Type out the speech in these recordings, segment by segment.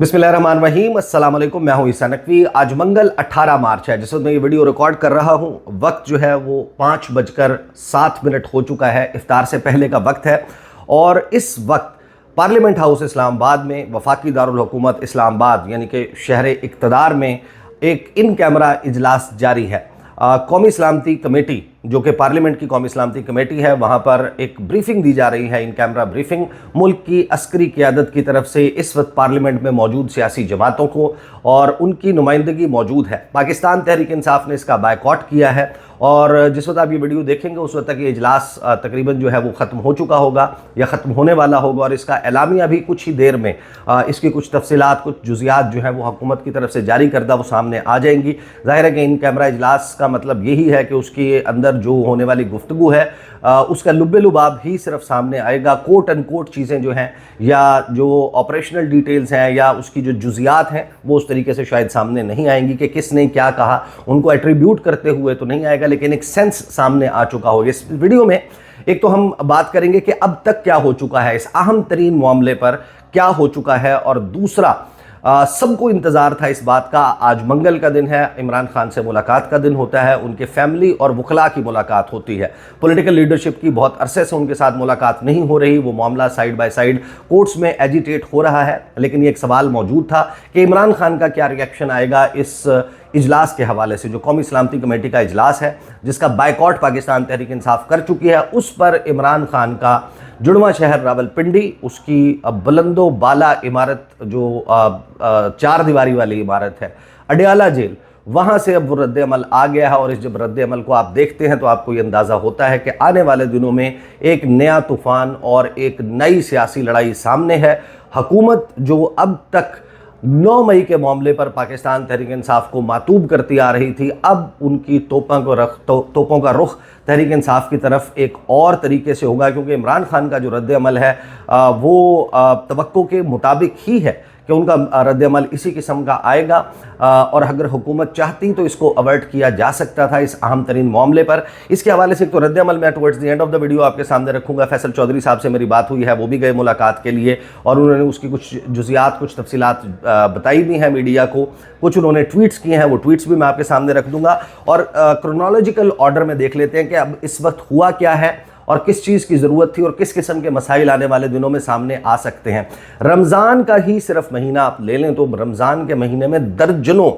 बिस्मिल्लाहिर्रहमानिर्रहीम, अस्सलाम वालेकुम। मैं हूं ईसा नकवी। आज मंगल 18 मार्च है, जिस वक्त मैं ये वीडियो रिकॉर्ड कर रहा हूं वक्त जो है वो 5:07 हो चुका है। इफ्तार से पहले का वक्त है और इस वक्त पार्लियामेंट हाउस इस्लामाबाद में वफाकी दारुल हुकूमत इस्लामाबाद यानी कि शहर इक़्तिदार में एक इन कैमरा इजलास जारी है। कौमी सलामती कमेटी जो कि पार्लियामेंट की कौमी सलामती कमेटी है, वहाँ पर एक ब्रीफिंग दी जा रही है, इन कैमरा ब्रीफिंग मुल्क की अस्करी क़यादत की तरफ से इस वक्त पार्लियामेंट में मौजूद सियासी जमातों को, और उनकी नुमाइंदगी मौजूद है। पाकिस्तान तहरीक इंसाफ ने इसका बायकॉट किया है और जिस वक्त आप ये वीडियो देखेंगे उस वक्त तक ये इजलास तकरीबन जो है वो ख़त्म हो चुका होगा या ख़त्म होने वाला होगा, और इसका एलामिया भी कुछ ही देर में इसकी कुछ तफसीलात, कुछ जुज़ियात जो है वो हुकूमत की तरफ से जारी करदा वो सामने आ जाएंगी। ज़ाहिर है कि इन कैमरा इजलास का मतलब यही है कि उसके अंदर जो होने वाली गुफ्तगू है उसका लुब्बे लुबाब ही सिर्फ सामने आएगा। कोट एंड कोट चीज़ें जो हैं या जो ऑपरेशनल डिटेल्स हैं या उसकी जो जुज़ियात हैं वो उस तरीके से शायद सामने नहीं आएंगी कि किसने क्या कहा, उनको एट्रीब्यूट करते हुए तो नहीं आएगा, लेकिन एक सेंस सामने आ चुका होगा। इस वीडियो में एक तो हम बात करेंगे कि अब तक क्या हो चुका है, इस अहम तरीन मामले पर क्या हो चुका है, और दूसरा सबको इंतज़ार था इस बात का। आज मंगल का दिन है, इमरान खान से मुलाकात का दिन होता है, उनके फैमिली और वकला की मुलाकात होती है। पॉलिटिकल लीडरशिप की बहुत अरसे से उनके साथ मुलाकात नहीं हो रही, वो मामला साइड बाय साइड कोर्ट्स में एजिटेट हो रहा है, लेकिन ये एक सवाल मौजूद था कि इमरान खान का क्या रिएक्शन आएगा इस इजलास के हवाले से। जो कौमी सलामती कमेटी का इजलास है जिसका बायकॉट पाकिस्तान तहरीक इंसाफ कर चुकी है, उस पर इमरान खान का जुड़वा शहर रावलपिंडी, उसकी बुलंदो बाला इमारत जो 4 दीवारी वाली इमारत है, अडयाला जेल, वहाँ से अब वो रद्द अमल आ गया है। और इस जब रद्द अमल को आप देखते हैं तो आपको ये अंदाज़ा होता है कि आने वाले दिनों में एक नया तूफ़ान और एक नई सियासी लड़ाई सामने है। हुकूमत जो अब तक 9 मई के मामले पर पाकिस्तान तहरीक इंसाफ को मातूब करती आ रही थी, अब उनकी तोपों का रुख तहरीक इंसाफ की तरफ एक और तरीके से होगा, क्योंकि इमरान खान का जो रद्द अमल है वो तवक्को के मुताबिक ही है कि उनका रद्द अमल इसी किस्म का आएगा, और अगर हुकूमत चाहती तो इसको अवर्ट किया जा सकता था इस अहम तरीन मामले पर। इसके हवाले से एक तो रद्द अमल मैं towards the end of the video आपके सामने रखूंगा। फैसल चौधरी साहब से मेरी बात हुई है, वो भी गए मुलाकात के लिए और उन्होंने उसकी कुछ जुज़ियात, कुछ तफसीलात बताई भी हैं मीडिया को, कुछ उन्होंने ट्वीट्स किए हैं, वो ट्वीट्स भी मैं आपके सामने रख दूंगा। और क्रोनोलॉजिकल ऑर्डर में देख लेते हैं कि अब इस वक्त हुआ क्या है और किस चीज़ की ज़रूरत थी और किस किस्म के मसाइल आने वाले दिनों में सामने आ सकते हैं। रमज़ान का ही सिर्फ महीना आप ले लें तो रमज़ान के महीने में दर्जनों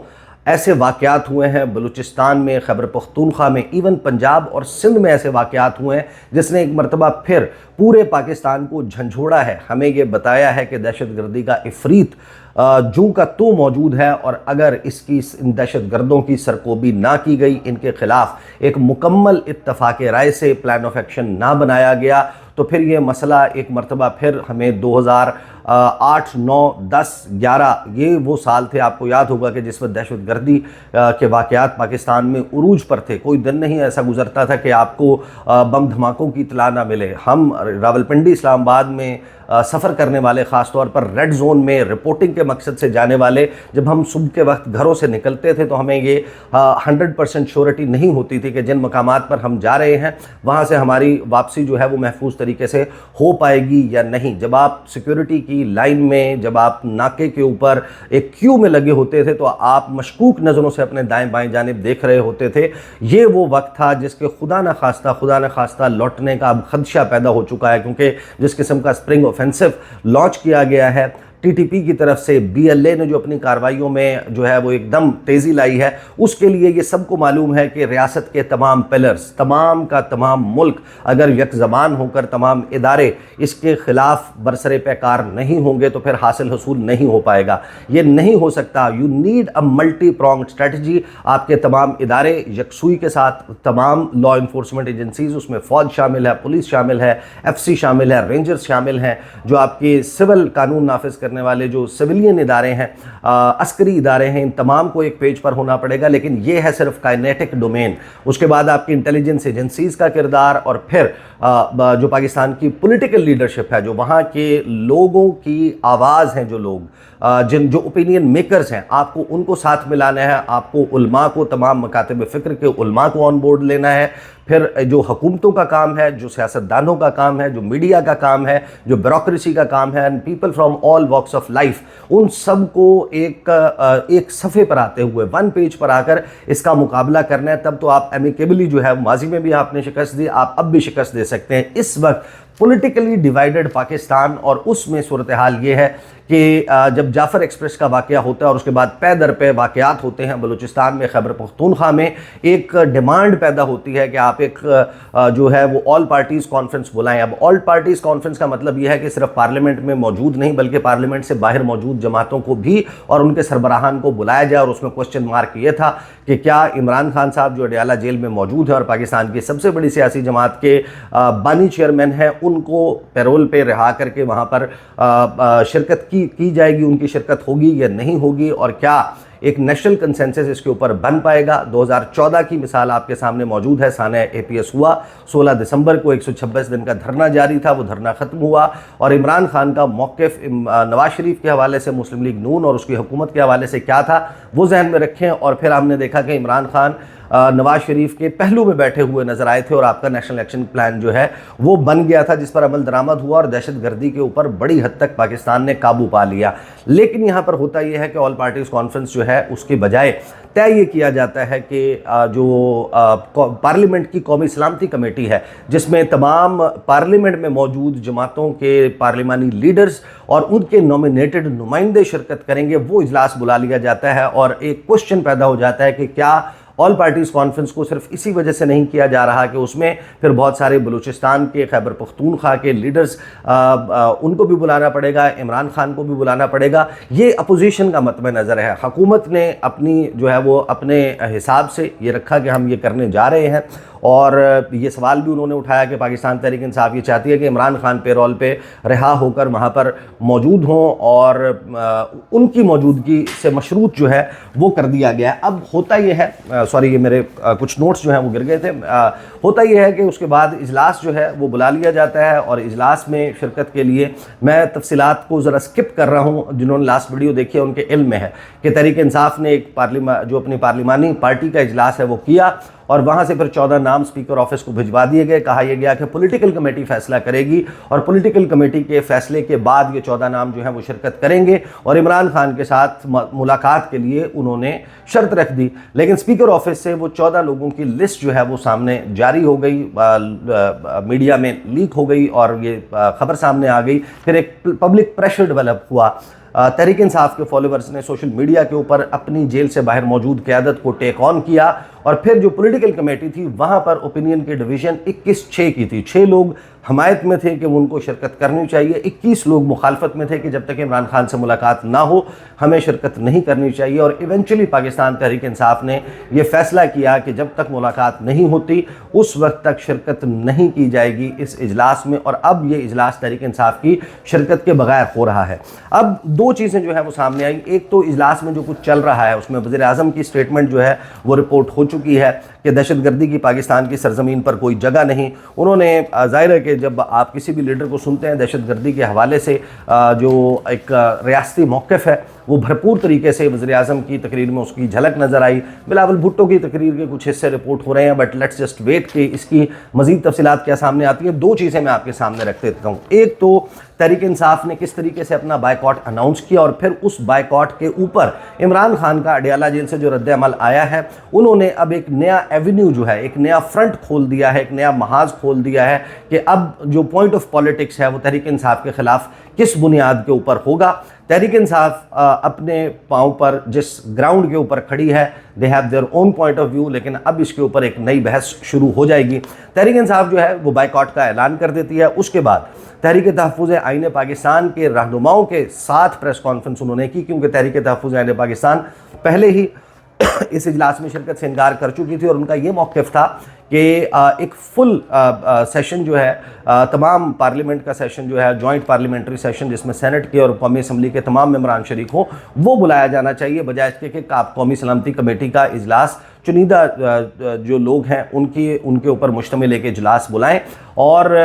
ऐसे वाक़यात हुए हैं, बलूचिस्तान में, खैबर पख्तूनख्वा में, इवन पंजाब और सिंध में ऐसे वाक़यात हुए हैं जिसने एक मरतबा फिर पूरे पाकिस्तान को झंझोड़ा है। हमें ये बताया है कि दहशतगर्दी का इफ़रीत जू का तू मौजूद है, और अगर इसकी इन दहशत गर्दों की सरकोबी ना की गई, इनके ख़िलाफ़ एक मुकम्मल इत्तफ़ाक़ राय से प्लान ऑफ एक्शन ना बनाया गया, तो फिर ये मसला एक मरतबा फिर हमें 2008, 9, 10, 11 ये वो साल थे, आपको याद होगा कि जिस वक्त दहशतगर्दी के वाक़यात पाकिस्तान में उरूज पर थे। कोई दिन नहीं ऐसा गुजरता था कि आपको बम धमाकों की इत्तला ना मिले। हम रावलपिंडी इस्लामाबाद में सफ़र करने वाले, ख़ास तौर पर रेड जोन में रिपोर्टिंग के मकसद से जाने वाले, जब हम सुबह के वक्त घरों से निकलते थे तो हमें ये 100% श्योरिटी नहीं होती थी कि जिन मकामात पर हम जा रहे हैं वहाँ से हमारी वापसी जो है वो महफूज तरीके से हो पाएगी या नहीं। जब आप सिक्योरिटी की लाइन में, जब आप नाके के ऊपर एक क्यू में लगे होते थे तो आप मशकूक नज़रों से अपने दाएँ बाएँ जानिब देख रहे होते थे। ये वो वक्त था जिसके खुदा न खास्ता लौटने का अब खदशा पैदा हो चुका है, क्योंकि जिस किस्म का स्प्रिंग ऑफेंसिव लॉन्च किया गया है टीटीपी की तरफ से, BLA ने जो अपनी कार्रवाइयों में जो है वो एकदम तेज़ी लाई है, उसके लिए ये सबको मालूम है कि रियासत के तमाम पिलर्स, तमाम का तमाम मुल्क अगर यकज़बान होकर तमाम इदारे इसके ख़िलाफ़ बरसरे पैकार नहीं होंगे तो फिर हासिल हसूल नहीं हो पाएगा। ये नहीं हो सकता। You need a multi pronged strategy. आपके तमाम इदारे यकसुई के साथ, तमाम लॉ इन्फोर्समेंट एजेंसीज़, उसमें फ़ौज शामिल है, पुलिस शामिल है, FC शामिल है, रेंजर्स शामिल हैं, जो आपके सिविल कानून नाफिज करने वाले जो सिविलियन इदारे हैं, अस्करी इदारे हैं, इन तमाम को एक पेज पर होना पड़ेगा। लेकिन ये है सिर्फ काइनेटिक डोमेन। उसके बाद आपकी इंटेलिजेंस एजेंसीज़ का किरदार, और फिर जो पाकिस्तान की पॉलिटिकल लीडरशिप है, जो वहाँ के लोगों की आवाज़ हैं, जो लोग जो ओपिनियन मेकर्स हैं, आपको उनको साथ मिलाना है। आपको उलमा को, तमाम मकातिब फ़िक्र के उलमा को ऑन बोर्ड लेना है। پھر جو حکومتوں کا کام ہے, جو سیاستدانوں کا کام ہے, جو میڈیا کا کام ہے, جو بیوروکریسی کا کام ہے, and people from all walks of life, ان سب کو ایک صفحے پر آتے ہوئے, ون پیج پر آ کر اس کا مقابلہ کرنا ہے. تب تو آپ امیکیبلی جو ہے, ماضی میں بھی آپ نے شکست دی, آپ اب بھی شکست دے سکتے ہیں. اس وقت پولیٹیکلی ڈیوائیڈڈ پاکستان, اور اس میں صورتحال یہ ہے کہ جب جعفر ایکسپریس کا واقعہ ہوتا ہے اور اس کے بعد پے در پہ واقعات ہوتے ہیں بلوچستان میں, خیبر پختونخوا میں, ایک ڈیمانڈ پیدا ہوتی ہے کہ آپ ایک جو ہے وہ آل پارٹیز کانفرنس بلائیں. اب آل پارٹیز کانفرنس کا مطلب یہ ہے کہ صرف پارلیمنٹ میں موجود نہیں بلکہ پارلیمنٹ سے باہر موجود جماعتوں کو بھی اور ان کے سربراہان کو بلایا جائے. اور اس میں کوسچن مارک یہ تھا کہ کیا عمران خان صاحب جو اڈیالہ جیل میں موجود ہیں اور پاکستان کی سب سے بڑی سیاسی جماعت کے بانی چیئرمین ہیں, ان کو پیرول پہ رہا کر کے وہاں پر شرکت کی جائے گی, ان کی شرکت ہوگی یا نہیں ہوگی, اور کیا ایک نیشنل کنسنسس اس کے اوپر بن پائے گا. 2014 کی مثال آپ کے سامنے موجود ہے. سانحہ اے پی ایس ہوا 16 دسمبر کو, 126 دن کا دھرنا جاری تھا, وہ دھرنا ختم ہوا, اور عمران خان کا موقف نواز شریف کے حوالے سے, مسلم لیگ نون اور اس کی حکومت کے حوالے سے کیا تھا وہ ذہن میں رکھیں. اور پھر ہم نے دیکھا کہ عمران خان نواز شریف کے پہلو میں بیٹھے ہوئے نظر آئے تھے, اور آپ کا نیشنل ایکشن پلان جو ہے وہ بن گیا تھا, جس پر عمل درآمد ہوا, اور دہشت گردی کے اوپر بڑی حد تک پاکستان نے قابو پا لیا. لیکن یہاں پر ہوتا یہ ہے کہ آل پارٹیز کانفرنس جو ہے اس کے بجائے طے یہ کیا جاتا ہے کہ جو پارلیمنٹ کی قومی سلامتی کمیٹی ہے, جس میں تمام پارلیمنٹ میں موجود جماعتوں کے پارلیمانی لیڈرز اور ان کے نومینیٹڈ نمائندے شرکت کریں گے, وہ اجلاس بلا لیا جاتا ہے. اور ایک کوشچن پیدا ہو جاتا ہے کہ کیا آل پارٹیز کانفرنس کو صرف اسی وجہ سے نہیں کیا جا رہا کہ اس میں پھر بہت سارے بلوچستان کے, خیبر پختونخوا کے لیڈرز, ان کو بھی بلانا پڑے گا, عمران خان کو بھی بلانا پڑے گا. یہ اپوزیشن کا مطمع نظر ہے. حکومت نے اپنی جو ہے وہ اپنے حساب سے یہ رکھا کہ ہم یہ کرنے جا رہے ہیں, اور یہ سوال بھی انہوں نے اٹھایا کہ پاکستان تحریک انصاف یہ چاہتی ہے کہ عمران خان پیرول پہ رہا ہو کر وہاں پر موجود ہوں, اور ان کی موجودگی سے مشروط جو ہے وہ کر دیا گیا. اب ہوتا یہ ہے, سوری یہ میرے کچھ نوٹس جو ہیں وہ گر گئے تھے, ہوتا یہ ہے کہ اس کے بعد اجلاس جو ہے وہ بلا لیا جاتا ہے, اور اجلاس میں شرکت کے لیے میں تفصیلات کو ذرا سکپ کر رہا ہوں. جنہوں نے لاسٹ ویڈیو دیکھی ہے ان کے علم میں ہے کہ تحریک انصاف نے ایک جو اپنی پارلیمانی پارٹی کا اجلاس ہے وہ کیا, اور وہاں سے پھر 14 نام سپیکر آفس کو بھجوا دیے گئے. کہا یہ گیا کہ پولیٹیکل کمیٹی فیصلہ کرے گی, اور پولیٹیکل کمیٹی کے فیصلے کے بعد یہ 14 نام جو ہیں وہ شرکت کریں گے, اور عمران خان کے ساتھ ملاقات کے لیے انہوں نے شرط رکھ دی. لیکن سپیکر آفس سے وہ 14 لوگوں کی لسٹ جو ہے وہ سامنے جاری ہو گئی, میڈیا میں لیک ہو گئی, اور یہ خبر سامنے آ گئی. پھر ایک پبلک پریشر ڈیولپ ہوا. تحریک انصاف کے فالوورز نے سوشل میڈیا کے اوپر اپنی جیل سے باہر موجود قیادت کو ٹیک آن کیا, اور پھر جو پولیٹیکل کمیٹی تھی وہاں پر اوپینین کی ڈویژن 21-6 کی تھی. 6 لوگ حمایت میں تھے کہ ان کو شرکت کرنی چاہیے, 21 لوگ مخالفت میں تھے کہ جب تک عمران خان سے ملاقات نہ ہو ہمیں شرکت نہیں کرنی چاہیے. اور ایونچولی پاکستان تحریک انصاف نے یہ فیصلہ کیا کہ جب تک ملاقات نہیں ہوتی اس وقت تک شرکت نہیں کی جائے گی اس اجلاس میں, اور اب یہ اجلاس تحریک انصاف کی شرکت کے بغیر ہو رہا ہے. اب 2 چیزیں جو ہے وہ سامنے آئیں. ایک تو اجلاس میں جو کچھ چل رہا ہے اس میں وزیر اعظم کی سٹیٹمنٹ جو ہے وہ رپورٹ ہو چکی ہے کہ دہشت گردی کی پاکستان کی سرزمین پر کوئی جگہ نہیں. انہوں نے ظاہر ہے کہ جب آپ کسی بھی لیڈر کو سنتے ہیں دہشت گردی کے حوالے سے جو ایک ریاستی موقف ہے وہ بھرپور طریقے سے وزیر اعظم کی تقریر میں اس کی جھلک نظر آئی. بلاول بھٹو کی تقریر کے کچھ حصے رپورٹ ہو رہے ہیں, بٹ لیٹس جسٹ ویٹ کہ اس کی مزید تفصیلات کیا سامنے آتی ہیں. 2 چیزیں میں آپ کے سامنے رکھ دیتا ہوں. ایک تو تحریک انصاف نے کس طریقے سے اپنا بائیکاٹ اناؤنس کیا, اور پھر اس بائیکاٹ کے اوپر عمران خان کا اڈیالہ جیل سے جو رد عمل آیا ہے, انہوں نے اب ایک نیا ایونیو جو ہے, ایک نیا فرنٹ کھول دیا ہے, ایک نیا محاذ کھول دیا ہے کہ اب جو پوائنٹ آف پالیٹکس ہے وہ تحریک انصاف کے خلاف کس بنیاد کے اوپر ہوگا. تحریک انصاف اپنے پاؤں پر جس گراؤنڈ کے اوپر کھڑی ہے, they have their own point of view, لیکن اب اس کے اوپر ایک نئی بحث شروع ہو جائے گی. تحریک انصاف جو ہے وہ بائیکاٹ کا اعلان کر دیتی ہے. اس کے بعد تحریک تحفظ آئین پاکستان کے رہنماؤں کے ساتھ پریس کانفرنس انہوں نے کی, کیونکہ تحریک تحفظ آئین پاکستان پہلے ہی اس اجلاس میں شرکت سے انکار کر چکی تھی, اور ان کا یہ موقف تھا کہ ایک فل سیشن جو ہے, تمام پارلیمنٹ کا سیشن جو ہے, جوائنٹ پارلیمنٹری سیشن جس میں سینٹ کے اور قومی اسمبلی کے تمام ممبران شریک ہوں, وہ بلایا جانا چاہیے, بجائے اس کے کہ آپ قومی سلامتی کمیٹی کا اجلاس चुनिंदा जो लोग हैं उनके ऊपर मुश्तमिल एक इजलास बुलाएं और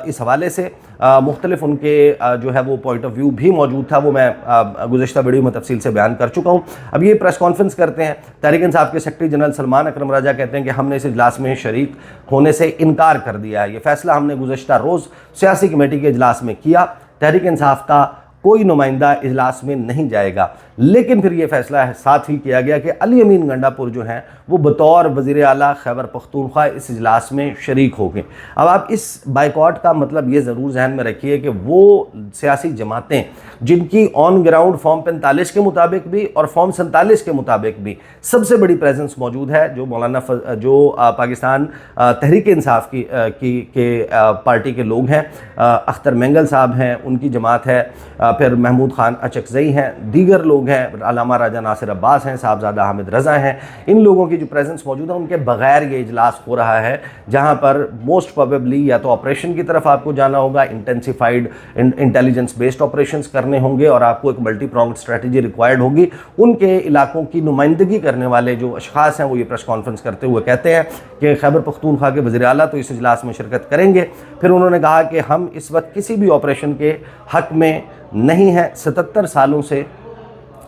इस हवाले से मुख्तलिफ उनके जो है वो पॉइंट ऑफ व्यू भी मौजूद था, वो मैं गुज़श्ता वीडियो में तफसील से बयान कर चुका हूँ। अब ये प्रेस कॉन्फ्रेंस करते हैं, तहरीक इंसाफ के सेक्रेटरी जनरल सलमान अकरम राजा कहते हैं कि हमने इस इजलास में शरीक होने से इनकार कर दिया है। ये फैसला हमने गुज़श्ता रोज़ सियासी कमेटी के इजलास में किया, तहरीक इंसाफ का कोई नुमाइंदा इजलास में नहीं जाएगा। लेकिन फिर ये फैसला साथ ही किया गया कि अली अमीन गंडापुर जो हैं वो बतौर वज़ीर आला खैबर पख्तूनख्वा इस इजलास में शरीक हो गए। अब आप इस बाइकॉट का मतलब ये ज़रूर जहन में रखिए कि वो सियासी जमातें जिनकी ऑन ग्राउंड फॉर्म 45 के मुताबिक भी और फॉर्म 47 के मुताबिक भी सबसे बड़ी प्रेजेंस मौजूद है, जो पाकिस्तान तहरीक इंसाफ की पार्टी के लोग हैं, अख्तर मेंगल साहब हैं, उनकी जमात है, फिर महमूद खान अचकज़ई हैं, दीगर लोग हैं, अल्लामा राजा नासिर अब्बास हैं, साहबजादा हामिद रज़ा हैं, इन लोगों की जो प्रेजेंस मौजूद है उनके बगैर ये इजलास हो रहा है, जहां पर मोस्ट प्रोबेबली या तो ऑपरेशन की तरफ आपको जाना होगा, इंटेंसिफाइड इंटेलिजेंस बेस्ड ऑपरेशंस करने होंगे और आपको एक मल्टी प्रॉन्ग्ड स्ट्रेटजी रिक्वायर्ड होगी। उनके इलाकों की नुमाइंदगी करने वाले जो अशखास हैं वो ये प्रेस कॉन्फ्रेंस करते हुए कहते हैं कि खैबर पख्तूनख्वा के वज़ीर आला तो इस इजलास में शिरकत करेंगे। फिर उन्होंने कहा कि हम इस वक्त किसी भी ऑपरेशन के हक़ में नहीं हैं, 77 सालों से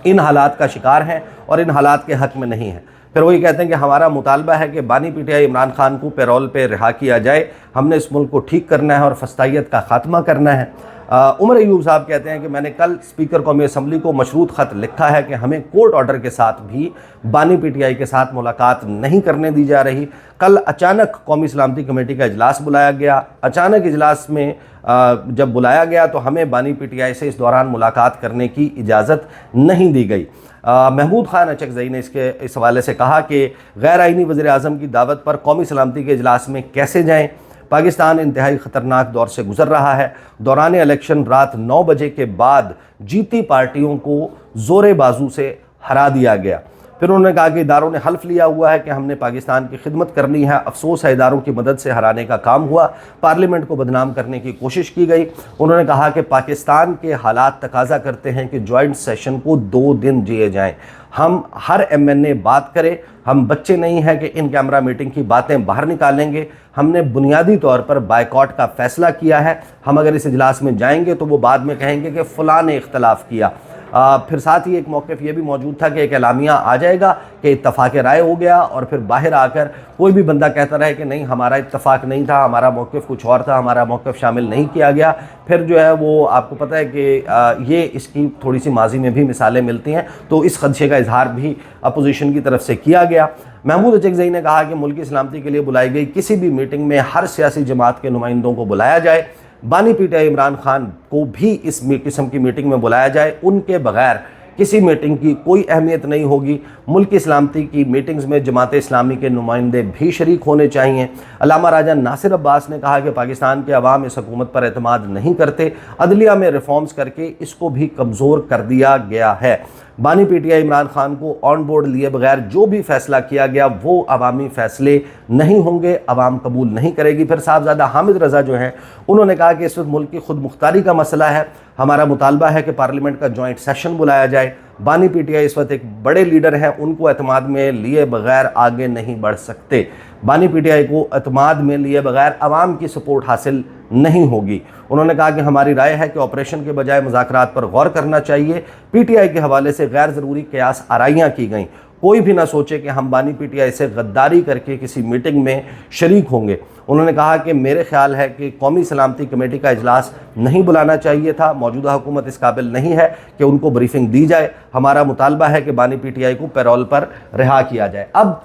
इन हालात का शिकार हैं और इन हालात के हक़ में नहीं हैं। फिर वही कहते हैं कि हमारा मुतालबा है कि बानी पीटीआई इमरान खान को पैरोल पे रिहा किया जाए, हमने इस मुल्क को ठीक करना है और फस्तायत का ख़ात्मा करना है। उमर अयूब साहब कहते हैं कि मैंने कल स्पीकर कौमी असम्बली को मशरूत ख़त लिखा है कि हमें कोर्ट ऑर्डर के साथ भी बानी पीटीआई के साथ मुलाकात नहीं करने दी जा रही। कल अचानक कौमी सलामती कमेटी का इजलास बुलाया गया, अचानक इजलास में जब बुलाया गया तो हमें बानी पीटीआई से इस दौरान मुलाकात करने की इजाज़त नहीं दी गई। महमूद खान अचकज़ई ने इस हवाले से कहा कि गैर आइनी वज़ीर आज़म की दावत पर कौमी सलामती के इजलास में कैसे जाएँ, पाकिस्तान इंतहाई ख़तरनाक दौर से गुज़र रहा है। दौरान इलेक्शन रात 9 बजे के बाद जीती पार्टियों को ज़ोरे बाजू से हरा दिया गया। फिर उन्होंने कहा कि इदारों ने हल्फ लिया हुआ है कि हमने पाकिस्तान की खिदमत करनी है, अफसोस है इदारों की मदद से हराने का काम हुआ, पार्लियामेंट को बदनाम करने की कोशिश की गई। उन्होंने कहा कि पाकिस्तान के हालात तकाजा करते हैं कि जॉइंट सेशन को 2 दिन जिए जाएँ, हम हर MNA बात करे, हम बच्चे नहीं हैं कि इन कैमरा मीटिंग की बातें बाहर निकालेंगे। हमने बुनियादी तौर पर बायकॉट का फ़ैसला किया है, हम अगर इस इजलास में जाएंगे तो वो बाद में कहेंगे कि फ़लाँ ने इख्तलाफ किया। फिर साथ ही एक मौक़िफ़ ये भी मौजूद था कि एक एलामिया आ जाएगा कि इत्तफ़ाक़ राय हो गया और फिर बाहर आकर कोई भी बंदा कहता रहे कि नहीं हमारा इत्तफ़ाक़ नहीं था, हमारा मौक़िफ़ कुछ और था, हमारा मौक़िफ़ शामिल नहीं किया गया। फिर जो है वो आपको पता है कि ये इसकी थोड़ी सी माजी में भी मिसालें मिलती हैं, तो इस खदशे का इजहार भी अपोजिशन की तरफ से किया गया। महमूद अचकज़ई ने कहा कि मुल्क की सलामती के लिए बुलाई गई किसी भी मीटिंग में हर सियासी जमात के नुमाइंदों को बुलाया जाए, बानी पीटीआई इमरान खान को भी इस किस्म की मीटिंग में बुलाया जाए, उनके बगैर किसी मीटिंग की कोई अहमियत नहीं होगी। मुल्क की सलामती की मीटिंग्स में जमात इस्लामी के नुमाइंदे भी शरीक होने चाहिए। अल्लामा राजा नासिर अब्बास ने कहा कि पाकिस्तान के अवाम इस हुकूमत पर एतमाद नहीं करते, अदलिया में रिफॉर्म्स करके इसको भी कमज़ोर कर दिया गया है। बानी पीटीआई इमरान खान को ऑन बोर्ड लिए बगैर जो भी फैसला किया गया वो अवामी फ़ैसले नहीं होंगे, अवाम कबूल नहीं करेगी। फिर साहबजादा हामिद रज़ा जो हैं उन्होंने कहा कि इस वक्त मुल्क की खुद मुख्तारी का मसला है, हमारा मुतालबा है कि पार्लियामेंट का जॉइंट सेशन बुलाया जाए। बानी पीटीआई इस वक्त एक बड़े लीडर हैं, उनको एतमाद में लिए बगैर आगे नहीं बढ़ सकते। बानी पीटीआई को एतमाद में लिए बगैर अवाम की सपोर्ट हासिल नहीं होगी। उन्होंने कहा कि हमारी राय है कि ऑपरेशन के बजाय मुज़ाकरात पर गौर करना चाहिए। पीटीआई के हवाले से गैर ज़रूरी क़यास आराइयाँ की गईं, कोई भी ना सोचे कि हम बानी पीटीआई से गद्दारी करके किसी मीटिंग में शरीक होंगे। उन्होंने कहा कि मेरे ख्याल है कि कौमी सलामती कमेटी का इजलास नहीं बुलाना चाहिए था, मौजूदा हुकूमत इस काबिल नहीं है कि उनको ब्रीफिंग दी जाए। हमारा मुतालबा है कि बानी पीटीआई को पैरोल पर रिहा किया जाए। अब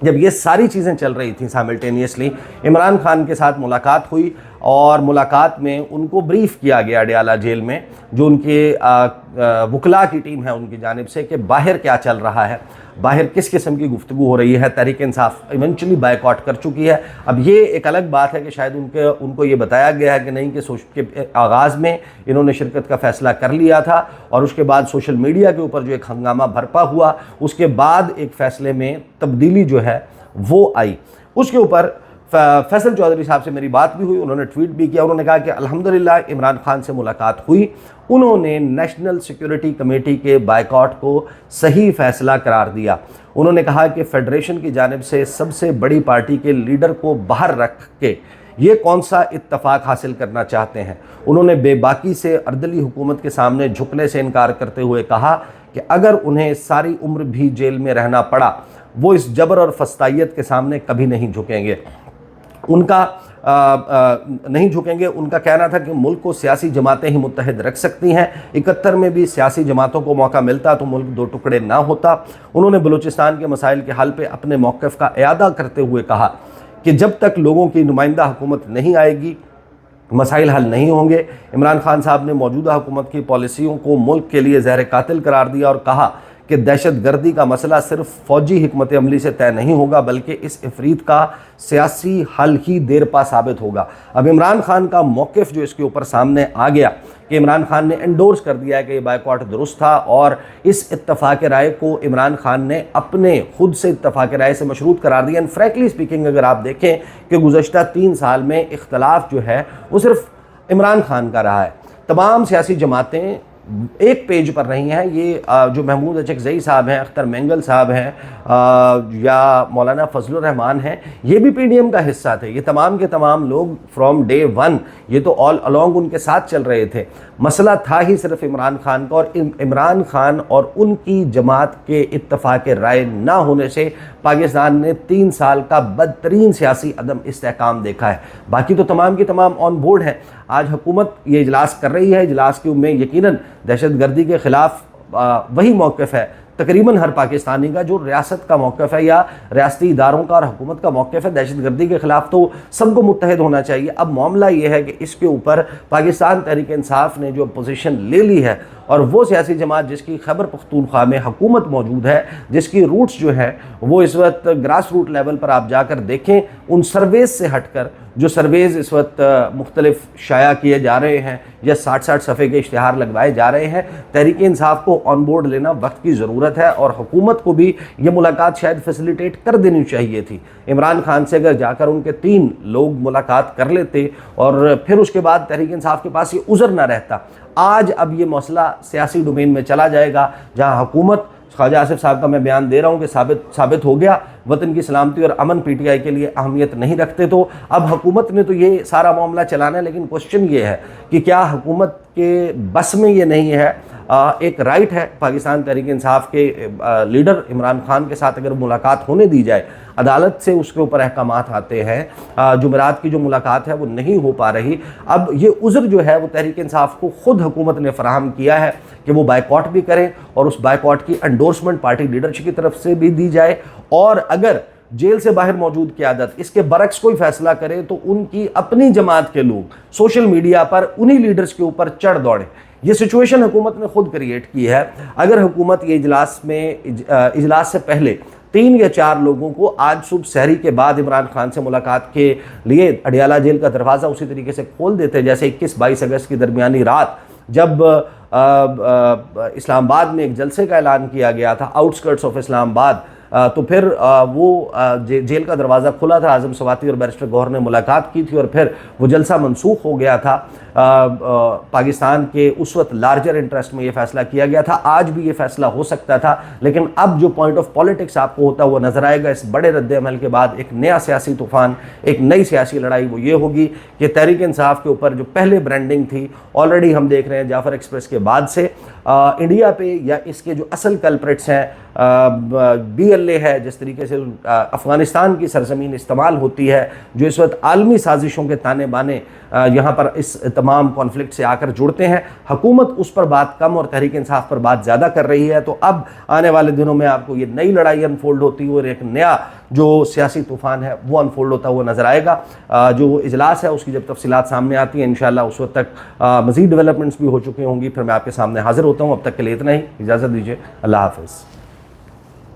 जब ये सारी चीज़ें चल रही थी साइमल्टेनियसली, इमरान खान के साथ मुलाकात हुई और मुलाकात में उनको ब्रीफ़ किया गया अडयाला जेल में, जो उनके वकला की टीम है उनकी जानिब से, कि बाहर क्या चल रहा है, बाहर किस किस्म की गुफ्तगू हो रही है। तहरीक इंसाफ इवेंचुअली बायकॉट कर चुकी है। अब ये एक अलग बात है कि शायद उनको ये बताया गया है कि नहीं कि आगाज़ में इन्होंने शिरकत का फ़ैसला कर लिया था और उसके बाद सोशल मीडिया के ऊपर जो एक हंगामा बरपा हुआ, उसके बाद एक फ़ैसले में तब्दीली जो है वो आई। उसके ऊपर फैसल चौधरी साहब से मेरी बात भी हुई, उन्होंने ट्वीट भी किया। उन्होंने कहा कि अल्हम्दुलिल्लाह इमरान खान से मुलाकात हुई, उन्होंने नेशनल सिक्योरिटी कमेटी के बायकॉट को सही फैसला करार दिया। उन्होंने कहा कि फेडरेशन की जानिब से सबसे बड़ी पार्टी के लीडर को बाहर रख के ये कौन सा इत्तफाक हासिल करना चाहते हैं। उन्होंने बेबाकी से अर्दली हुकूमत के सामने झुकने से इनकार करते हुए कहा कि अगर उन्हें सारी उम्र भी जेल में रहना पड़ा, वो इस जबर और फस्तायत के सामने कभी नहीं झुकेंगे। नहीं झुकेंगे। उनका कहना था कि मुल्क को सियासी जमातें ही मुत्तहिद रख सकती हैं। 71 में भी सियासी जमातों को मौका मिलता तो मुल्क दो टुकड़े ना होता। उन्होंने बलूचिस्तान के मसाइल के हल पे अपने मौक़िफ़ का इआदा करते हुए कहा कि जब तक लोगों की नुमाइंदा हुकूमत नहीं आएगी मसाइल हल नहीं होंगे। इमरान खान साहब ने मौजूदा हुकूमत की पॉलिसियों को मुल्क के लिए ज़हर कातिल करार दिया और कहा कि दहशत गर्दी का मसला सिर्फ फ़ौजी हिकमत अमली से तय नहीं होगा, बल्कि इस इफरीत का सियासी हल ही देरपा साबित होगा। अब इमरान खान का मौक़िफ़ जो इसके ऊपर सामने आ गया कि इमरान खान ने एंडोर्स कर दिया है कि ये बायकॉट दुरुस्त था, और इस इत्तफाक़ राय को इमरान खान ने अपने खुद से इत्तफाक़ राय से मशरूत करार दिया। एंड फ्रैंकली स्पीकिंग अगर आप देखें कि गुज़श्ता 3 साल में इख्तलाफ जो है वो सिर्फ इमरान खान का रहा है। तमाम सियासी जमातें एक पेज पर नहीं है। ये जो महमूद अचकज़ई साहब हैं, अख्तर मेंगल साहब हैं, या मौलाना फजलुर रहमान हैं, ये भी PDM का हिस्सा थे। ये तमाम के तमाम लोग फ्रॉम डे 1 ये तो ऑल अलोंग उनके साथ चल रहे थे। मसला था ही सिर्फ इमरान खान का, और इमरान खान और उनकी जमात के इत्तफाक़ राय ना होने से पाकिस्तान ने 3 साल का बदतरीन सियासी अदम इस्तेहकाम देखा है। बाकी तो तमाम की तमाम ऑन बोर्ड हैं। आज हुकूमत ये इजलास कर रही है, इजलास के में यकीनन दहशत गर्दी के ख़िलाफ़ वही मौक़िफ़ है तकरीबन हर पाकिस्तानी का जो रियासत का मौक़िफ़ है या रियासती इदारों का और हुकूमत का मौक़िफ़ है। दहशत गर्दी के ख़िलाफ़ तो सबको मुत्तहिद होना चाहिए। अब मामला ये है कि इसके ऊपर पाकिस्तान तहरीक इंसाफ ने जो पोजीशन ले ली है, और वो सियासी जमात जिसकी खैबर पख्तूनख्वा में हुकूमत मौजूद है, जिसकी रूट्स जो है वो इस वक्त ग्रास रूट लेवल पर आप जाकर देखें, उन सर्वेज़ से हटकर जो सर्वेज़ इस वक्त मुख्तलिफ शाया किए जा रहे हैं या 60-60 सफ़े के इश्तिहार लगवाए जा रहे हैं, तहरीक इंसाफ को ऑन बोर्ड लेना वक्त की ज़रूरत है। और हुकूमत को भी ये मुलाकात शायद फैसिलिटेट कर देनी चाहिए थी। इमरान खान से अगर जाकर उनके 3 लोग मुलाकात कर लेते और फिर उसके बाद तहरीक इंसाफ के पास ये उज़र ना रहता। आज अब ये मसला सियासी डोमेन में चला जाएगा, जहाँ हुकूमत, ख्वाजा आसिफ साहब का मैं बयान दे रहा हूँ कि साबित हो गया वतन की सलामती और अमन PTI के लिए अहमियत नहीं रखते। तो अब हुकूमत ने तो ये सारा मामला चलाना है, लेकिन क्वेश्चन ये है कि क्या हुकूमत के बस में ये नहीं है। एक राइट है पाकिस्तान तहरीक इंसाफ के लीडर इमरान खान के साथ अगर मुलाकात होने दी जाए, अदालत से उसके ऊपर अहकामात आते हैं, जुमेरात की जो मुलाकात है वो नहीं हो पा रही। अब ये उज़र जो है वो तहरीक इंसाफ को खुद हुकूमत ने फराहम किया है कि वो बायकॉट भी करें, और उस बायकॉट की एंडोर्समेंट पार्टी लीडरशिप की तरफ से भी दी जाए। और अगर जेल से बाहर मौजूद क़यादत इसके बरक्स कोई फैसला करे तो उनकी अपनी जमात के लोग सोशल मीडिया पर उन्हीं लीडर्स के ऊपर चढ़ दौड़े। ये सिचुएशन हुकूमत ने खुद क्रिएट की है। अगर हुकूमत ये इजलास से पहले 3 या 4 लोगों को आज सुबह सहरी के बाद इमरान खान से मुलाकात के लिए अडियाला जेल का दरवाज़ा उसी तरीके से खोल देते, जैसे 21-22 अगस्त की दरमियानी रात जब इस्लामाबाद में एक जलसे का ऐलान किया गया था, आउटस्कर्ट्स ऑफ इस्लामाबाद, तो फिर वो जेल का दरवाज़ा खुला था, आज़म सवाती और बैरिस्टर गौहर ने मुलाकात की थी, और फिर वो जलसा मनसूख हो गया था। पाकिस्तान के उस वक्त लार्जर इंटरेस्ट में ये फ़ैसला किया गया था। आज भी ये फ़ैसला हो सकता था, लेकिन अब जो पॉइंट ऑफ पॉलिटिक्स आपको होता हुआ नज़र आएगा इस बड़े रद्द-ए-अमल के बाद, एक नया सियासी तूफ़ान, एक नई सियासी लड़ाई, वो ये होगी कि तहरीक इंसाफ के ऊपर जो पहले ब्रांडिंग थी, ऑलरेडी हम देख रहे हैं जाफ़र एक्सप्रेस के बाद से इंडिया पे, या इसके जो असल कल्प्रिट्स हैं BLA है, जिस तरीके से अफ़गानिस्तान की सरजमीन इस्तेमाल होती है, जो इस वक्त आलमी साजिशों के ताने बाने यहाँ पर इस तमाम कॉन्फ्लिक्ट से आकर जुड़ते हैं। हुकूमत उस पर बात कम और तहरीक इंसाफ पर बात ज़्यादा कर रही है। तो अब आने वाले दिनों में आपको ये नई लड़ाई अनफोल्ड होती है और एक नया जो सियासी तूफ़ान है वो अनफोल्ड होता हुआ नज़र आएगा। जो इजलास है उसकी जब तफसीलात सामने आती हैं इंशाअल्लाह उस वक्त तक मज़ीद डेवलपमेंट्स भी हो चुकी होंगी, फिर मैं आपके सामने हाज़िर होता हूँ। अब तक के लिए इतना ही, इजाज़त दीजिए, अल्लाह हाफ़िज़।